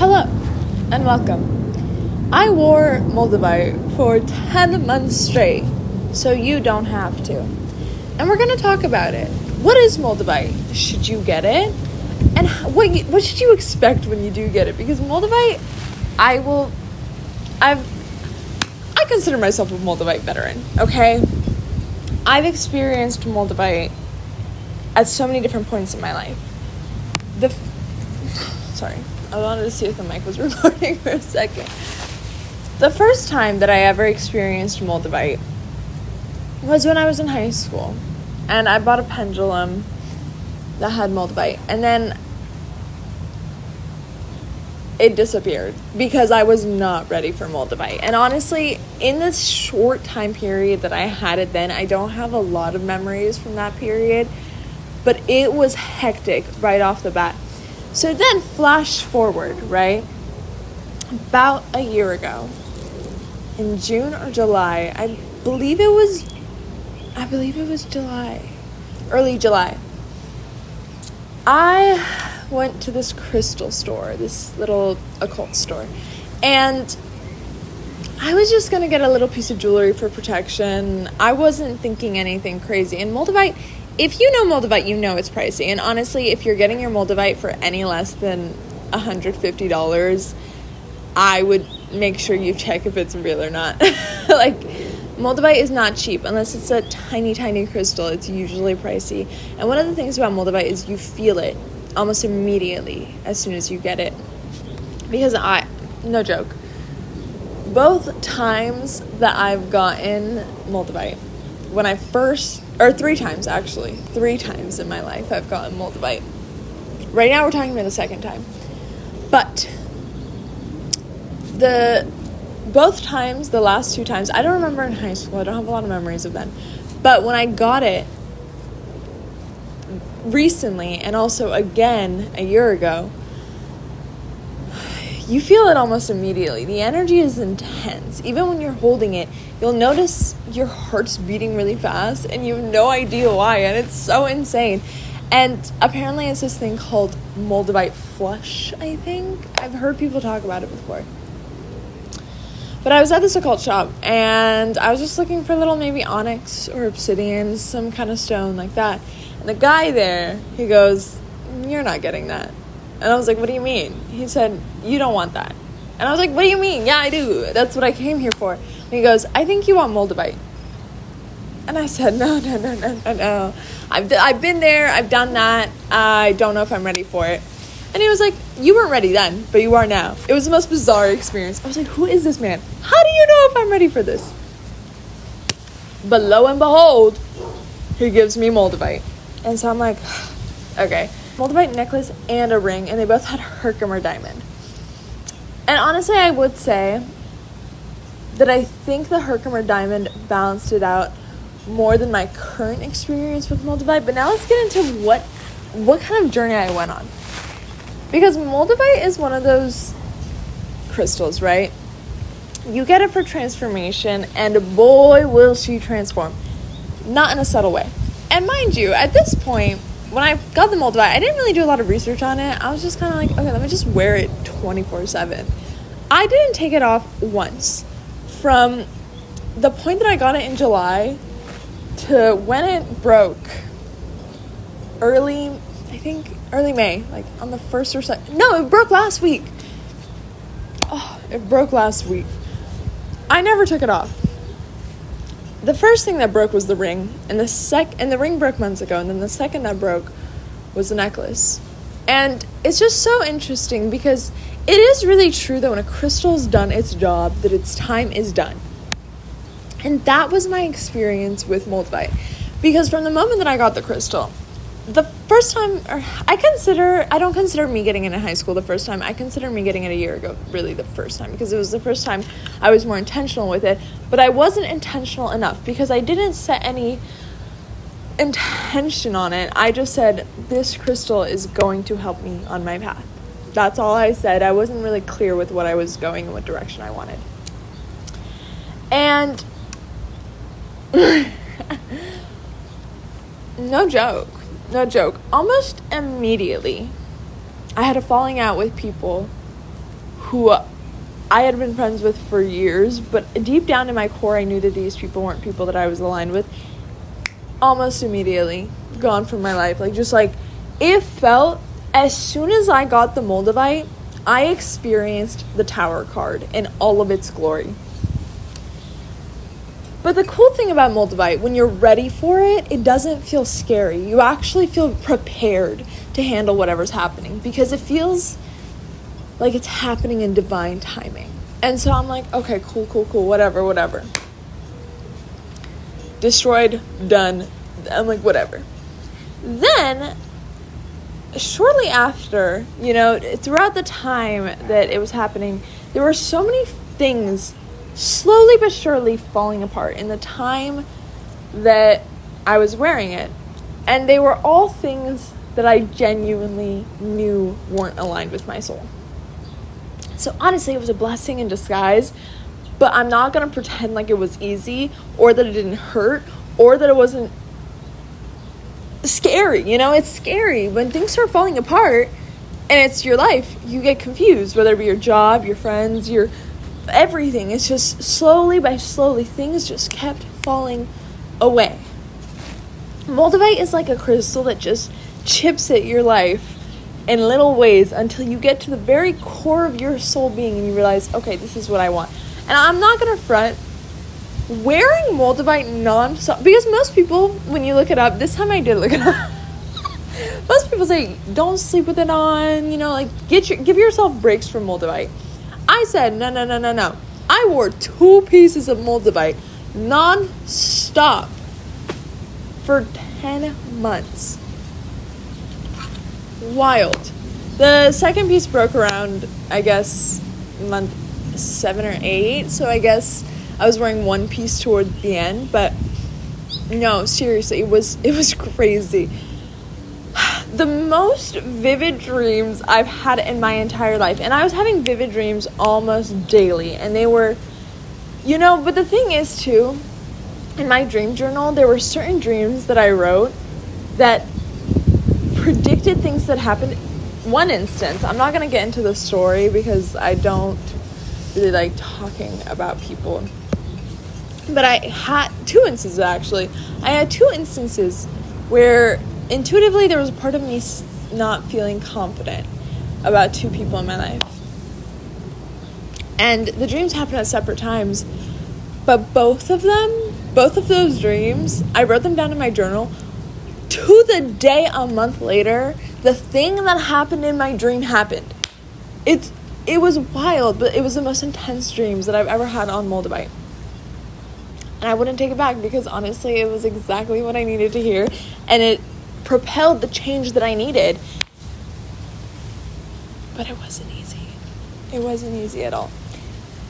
Hello and welcome. I wore Moldavite for 10 months straight, so you don't have to. And we're going to talk about it. What is Moldavite? Should you get it? And what should you expect when you do get it? Because Moldavite, I consider myself a Moldavite veteran, okay? I've experienced Moldavite at so many different points in my life. Sorry, I wanted to see if the mic was recording for a second. The first time that I ever experienced Moldavite was when I was in high school. And I bought a pendulum that had Moldavite. And then it disappeared because I was not ready for Moldavite. And honestly, in this short time period that I had it then, I don't have a lot of memories from that period. But it was hectic right off the bat. So then flash forward, right? About a year ago, in June or July, I believe it was July, early July. I went to this crystal store, this little occult store, and I was just going to get a little piece of jewelry for protection. I wasn't thinking anything crazy. And Moldavite, if you know Moldavite, you know it's pricey. And honestly, if you're getting your Moldavite for any less than $150, I would make sure you check if it's real or not. Like, Moldavite is not cheap unless it's a tiny, tiny crystal. It's usually pricey. And one of the things about Moldavite is you feel it almost immediately as soon as you get it. Because no joke, both times that I've gotten Moldavite, three times in my life I've gotten Moldavite. Right now we're talking about the second time. But both times, the last two times, I don't remember in high school. I don't have a lot of memories of them. But when I got it recently, and also again a year ago, you feel it almost immediately. The energy is intense. Even when you're holding it, you'll notice your heart's beating really fast, and you have no idea why, and it's so insane. And apparently it's this thing called Moldavite flush, I think. I've heard people talk about it before. But I was at this occult shop, and I was just looking for little maybe onyx or obsidian, some kind of stone like that. And the guy there, he goes, "You're not getting that." And I was like, "What do you mean?" He said, "You don't want that." And I was like, "What do you mean?" "Yeah, I do. That's what I came here for." And he goes, "I think you want Moldavite." And I said, No. I've been there. I've done that. I don't know if I'm ready for it. And he was like, "You weren't ready then, but you are now." It was the most bizarre experience. I was like, who is this man? How do you know if I'm ready for this? But lo and behold, he gives me Moldavite. And so I'm like, okay. Moldavite necklace and a ring, and they both had Herkimer diamond. And honestly, I would say that I think the Herkimer diamond balanced it out more than my current experience with Moldavite. But now let's get into what kind of journey I went on. Because Moldavite is one of those crystals, right? You get it for transformation, and boy, will she transform. Not in a subtle way. And mind you, at this point, when I got the Moldavite, I didn't really do a lot of research on it. I was just kind of like, okay, let me just wear it 24/7. I didn't take it off once. From the point that I got it in July to when it broke, early May, like on the 1st or 2nd. No, it broke last week. It broke last week. I never took it off. The first thing that broke was the ring, and the ring broke months ago, and then the second that broke was the necklace. And it's just so interesting because it is really true that when a crystal's done its job, that its time is done. And that was my experience with Moldavite. Because from the moment that I got the crystal, the first time, I don't consider me getting it in high school the first time. I consider me getting it a year ago, really the first time, because it was the first time I was more intentional with it. But I wasn't intentional enough because I didn't set any intention on it. I just said, this crystal is going to help me on my path. That's all I said. I wasn't really clear with what I was going and what direction I wanted. And no joke, almost immediately, I had a falling out with people who I had been friends with for years, but deep down in my core, I knew that these people weren't people that I was aligned with. Almost immediately gone from my life. Like, just like, it felt, as soon as I got the Moldavite, I experienced the Tower card in all of its glory. But the cool thing about Moldavite, when you're ready for it, it doesn't feel scary. You actually feel prepared to handle whatever's happening, because it feels like it's happening in divine timing. And so I'm like, okay, cool, whatever. Destroyed, done. I'm like, whatever. Then, shortly after, throughout the time that it was happening, there were so many things slowly but surely falling apart in the time that I was wearing it. And they were all things that I genuinely knew weren't aligned with my soul. So honestly, it was a blessing in disguise, but I'm not going to pretend like it was easy, or that it didn't hurt, or that it wasn't scary. It's scary when things start falling apart and it's your life. You get confused, whether it be your job, your friends, your everything. It's just slowly by slowly, things just kept falling away. Moldavite is like a crystal that just chips at your life in little ways until you get to the very core of your soul being and you realize, okay, this is what I want. And I'm not going to front, wearing Moldavite Nonstop, because most people, when you look it up, this time I did look it up, most people say, don't sleep with it on, give yourself breaks from Moldavite. I said, no. I wore 2 pieces of Moldavite non-stop for 10 months. Wild. The second piece broke around, I guess, month 7 or 8, so I guess I was wearing 1 piece toward the end, but no, seriously, it was crazy. The most vivid dreams I've had in my entire life, and I was having vivid dreams almost daily, and they were, but the thing is too, in my dream journal, there were certain dreams that I wrote that predicted things that happened. One instance, I'm not going to get into the story because I don't really like talking about people, but I had 2 instances actually. I had 2 instances where intuitively there was a part of me not feeling confident about 2 people in my life. And the dreams happened at separate times, but both of those dreams, I wrote them down in my journal. To the day a month later, the thing that happened in my dream happened. It was wild, but it was the most intense dreams that I've ever had on Moldavite. And I wouldn't take it back, because honestly, it was exactly what I needed to hear, and it propelled the change that I needed. But it wasn't easy. It wasn't easy at all.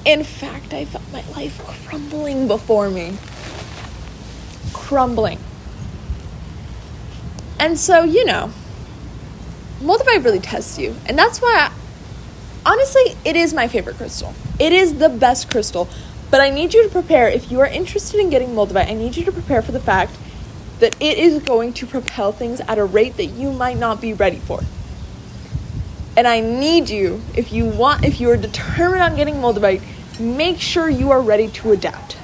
In fact, I felt my life crumbling before me. Crumbling. And so, Moldavite really tests you. And that's why, honestly, it is my favorite crystal. It is the best crystal. But I need you to prepare, if you are interested in getting Moldavite, I need you to prepare for the fact that it is going to propel things at a rate that you might not be ready for. And I need you, if you are determined on getting Moldavite, make sure you are ready to adapt.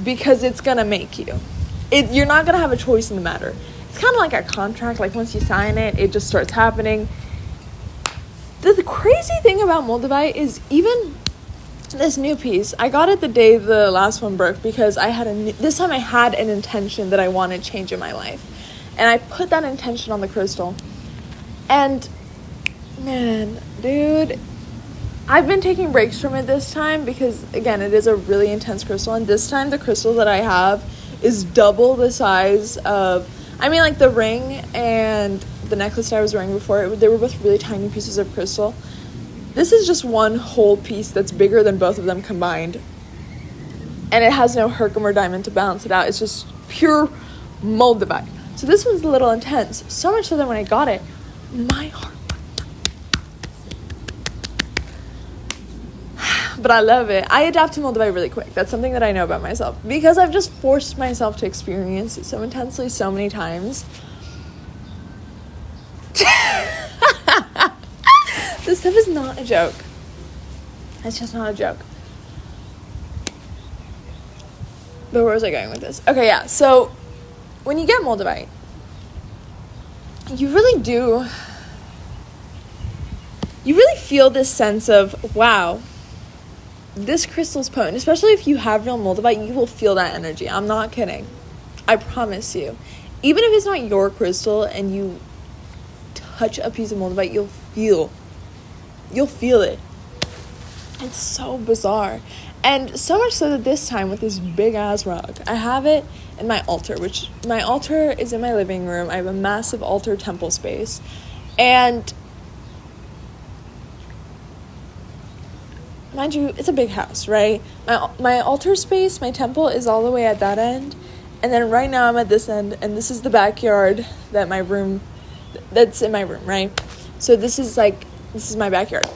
Because it's going to make you. You're not going to have a choice in the matter. It's kind of like a contract. Like, once you sign it, it just starts happening. The crazy thing about Moldavite is, even this new piece, I got it the day the last one broke, because this time I had an intention that I wanted change in my life. And I put that intention on the crystal. And, man, dude, I've been taking breaks from it this time because, again, it is a really intense crystal. And this time the crystal that I have is double the size of, like the ring and the necklace that I was wearing before, they were both really tiny pieces of crystal. This is just one whole piece that's bigger than both of them combined. And it has no Herkimer diamond to balance it out. It's just pure Moldavite. So this one's a little intense. So much so that when I got it, my heart. But I love it. I adapt to Moldavite really quick. That's something that I know about myself, because I've just forced myself to experience it so intensely so many times. This stuff is not a joke. That's just not a joke. But where was I going with this? Okay, yeah. So when you get Moldavite, you really feel this sense of, wow, this crystal's potent. Especially if you have real Moldavite, you will feel that energy. I'm not kidding. I promise you. Even if it's not your crystal and you touch a piece of Moldavite, you'll feel it. It's so bizarre. And so much so that this time with this big ass rock, I have it in my altar, which my altar is in my living room. I have a massive altar temple space. And mind you, it's a big house, right? My altar space, my temple is all the way at that end. And then right now I'm at this end, and this is the backyard that's in my room, right? So this is my backyard.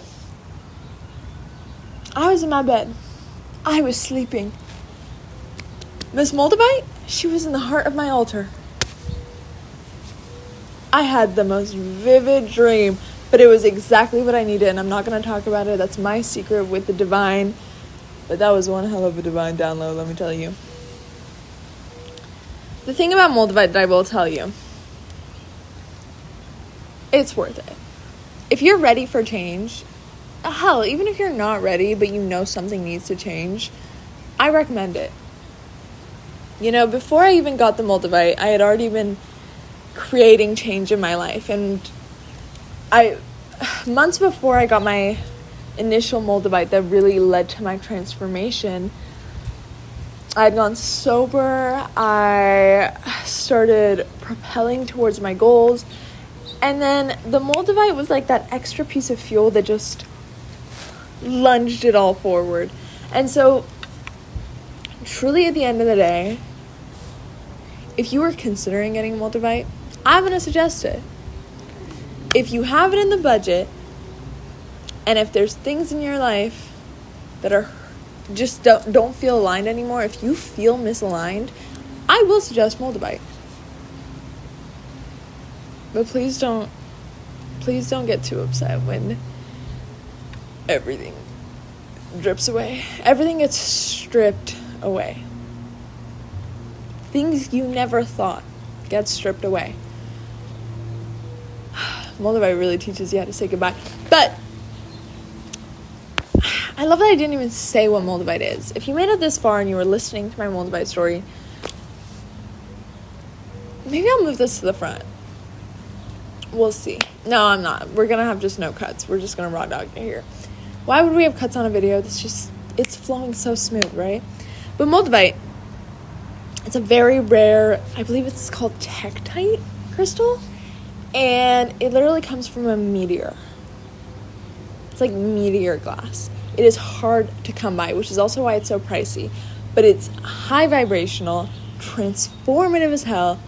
I was in my bed. I was sleeping. Miss Moldavite, she was in the heart of my altar. I had the most vivid dream, but it was exactly what I needed, and I'm not going to talk about it. That's my secret with the divine. But that was one hell of a divine download, let me tell you. The thing about Moldavite that I will tell you, it's worth it. If you're ready for change, hell, even if you're not ready, but you know something needs to change, I recommend it. You know, before I even got the Moldavite, I had already been creating change in my life. And months before I got my initial Moldavite that really led to my transformation, I had gone sober. I started propelling towards my goals. And then the Moldavite was like that extra piece of fuel that just lunged it all forward. And so truly at the end of the day, if you were considering getting Moldavite, I'm going to suggest it. If you have it in the budget, and if there's things in your life that are just don't feel aligned anymore, if you feel misaligned, I will suggest Moldavite. But please don't get too upset when everything drips away. Everything gets stripped away. Things you never thought get stripped away. Moldavite really teaches you how to say goodbye. But I love that I didn't even say what Moldavite is. If you made it this far and you were listening to my Moldavite story, maybe I'll move this to the front. We'll see. No, I'm not. We're going to have just no cuts. We're just going to raw dog it here. Why would we have cuts on a video? It's flowing so smooth, right? But Moldavite, it's a very rare, I believe it's called Tektite crystal. And it literally comes from a meteor. It's like meteor glass. It is hard to come by, which is also why it's so pricey. But it's high vibrational, transformative as hell.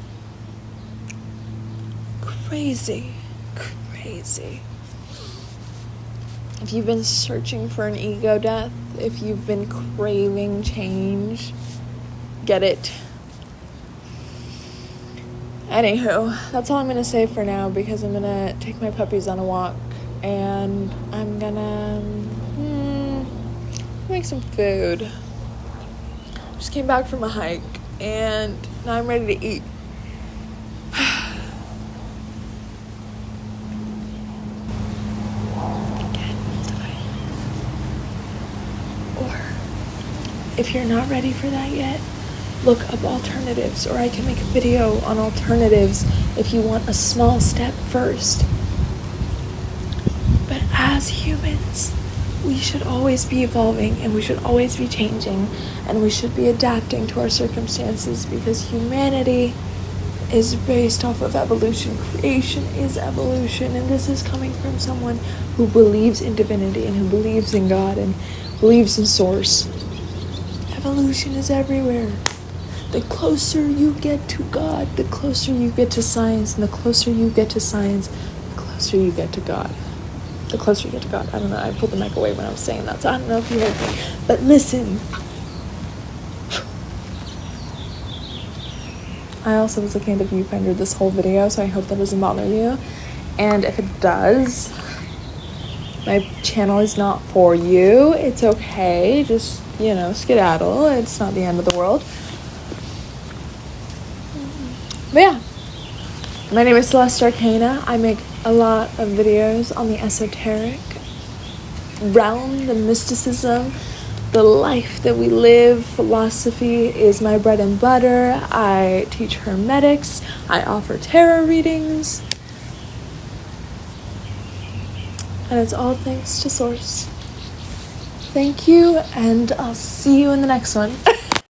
Crazy. If you've been searching for an ego death, if you've been craving change, get it. Anywho, that's all I'm going to say for now, because I'm going to take my puppies on a walk, and I'm going to make some food. Just came back from a hike, and now I'm ready to eat. If you're not ready for that yet, look up alternatives, or I can make a video on alternatives if you want a small step first. But as humans, we should always be evolving, and we should always be changing, and we should be adapting to our circumstances, because humanity is based off of evolution. Creation is evolution, and this is coming from someone who believes in divinity and who believes in God and believes in source. Evolution is everywhere. The closer you get to God, the closer you get to science, and the closer you get to science, the closer you get to God. The closer you get to God. I don't know, I pulled the mic away when I was saying that, so I don't know if you heard me. But listen. I also was looking at the viewfinder this whole video, so I hope that doesn't bother you. And if it does, My channel is not for you. It's okay. Just, skedaddle. It's not the end of the world. But yeah. My name is Celeste Arcana. I make a lot of videos on the esoteric realm, the mysticism, the life that we live. Philosophy is my bread and butter. I teach hermetics. I offer tarot readings. And it's all thanks to Source. Thank you, and I'll see you in the next one.